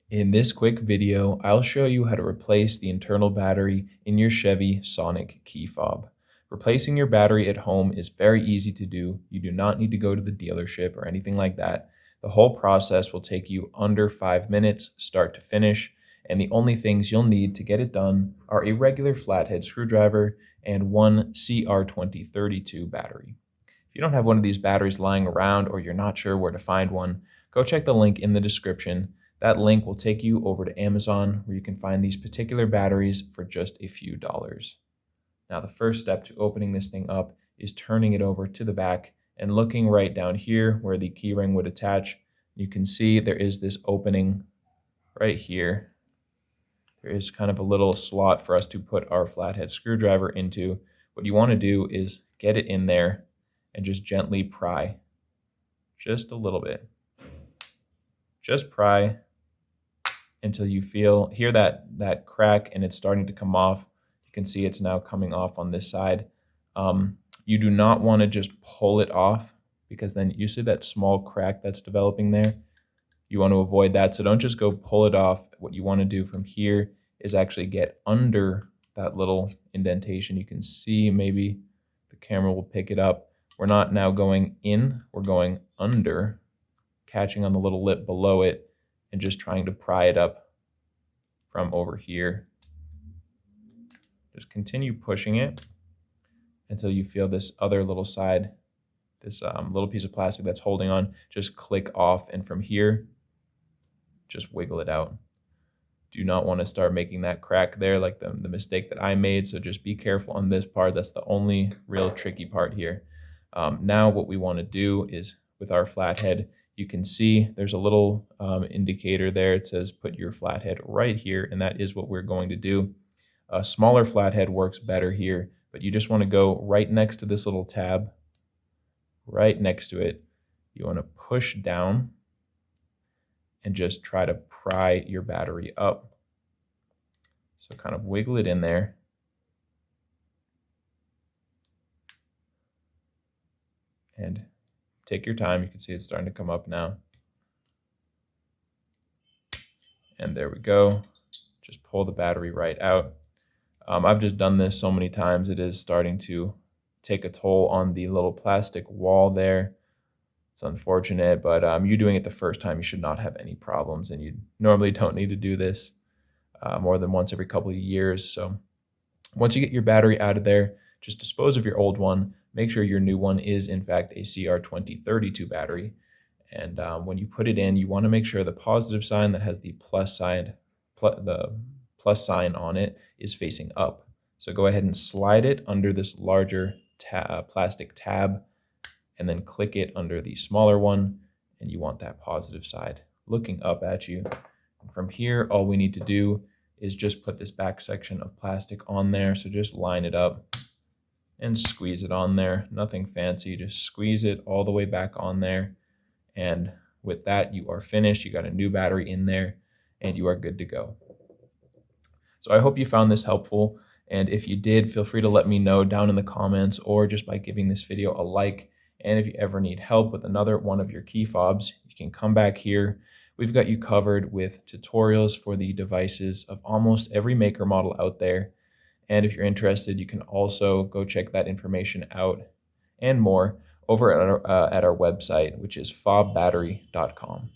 In this quick video, I'll show you how to replace the internal battery in your Chevy Sonic key fob. Replacing your battery at home is very easy to do. You do not need to go to the dealership or anything like that. The whole process will take you under 5 minutes, start to finish, and the only things you'll need to get it done are a regular flathead screwdriver and one CR2032 battery. If you don't have one of these batteries lying around or you're not sure where to find one, go check the link in the description. That link will take you over to Amazon where you can find these particular batteries for just a few dollars. Now, the first step to opening this thing up is turning it over to the back and looking right down here where the key ring would attach. You can see there is this opening right here. There is kind of a little slot for us to put our flathead screwdriver into. What you want to do is get it in there and just gently pry, just a little bit. Just pry until you hear that crack and it's starting to come off. You can see it's now coming off on this side. You do not want to just pull it off because then you see that small crack that's developing there. You want to avoid that, so don't just go pull it off. What you want to do from here is actually get under that little indentation. You can see, maybe the camera will pick it up. We're not now going in, we're going under, catching on the little lip below it and just trying to pry it up from over here. Just continue pushing it until you feel this other little side, this little piece of plastic that's holding on, just click off, and from here, just wiggle it out. Do not want to start making that crack there like the mistake that I made, so just be careful on this part. That's the only real tricky part here. Now what we want to do is, with our flathead, you can see there's a little indicator there. It says put your flathead right here, and that is what we're going to do. A smaller flathead works better here, but you just want to go right next to this little tab, right next to it. You want to push down and just try to pry your battery up. So kind of wiggle it in there. And take your time. You can see it's starting to come up now. And there we go. Just pull the battery right out. I've just done this so many times, it is starting to take a toll on the little plastic wall there. It's unfortunate, but you doing it the first time, you should not have any problems, and you normally don't need to do this more than once every couple of years. So once you get your battery out of there, just dispose of your old one. Make sure your new one is in fact a CR2032 battery. And when you put it in, you want to make sure the positive sign that has the plus sign on it is facing up. So go ahead and slide it under this larger plastic tab, and then click it under the smaller one, and you want that positive side looking up at you. And from here, all we need to do is just put this back section of plastic on there. So just line it up and squeeze it on there. Nothing fancy, just squeeze it all the way back on there. And with that, you are finished. You got a new battery in there, and you are good to go. So I hope you found this helpful. And if you did, feel free to let me know down in the comments or just by giving this video a like. And if you ever need help with another one of your key fobs, you can come back here. We've got you covered with tutorials for the devices of almost every maker model out there. And if you're interested, you can also go check that information out and more over at our website, which is fobbattery.com.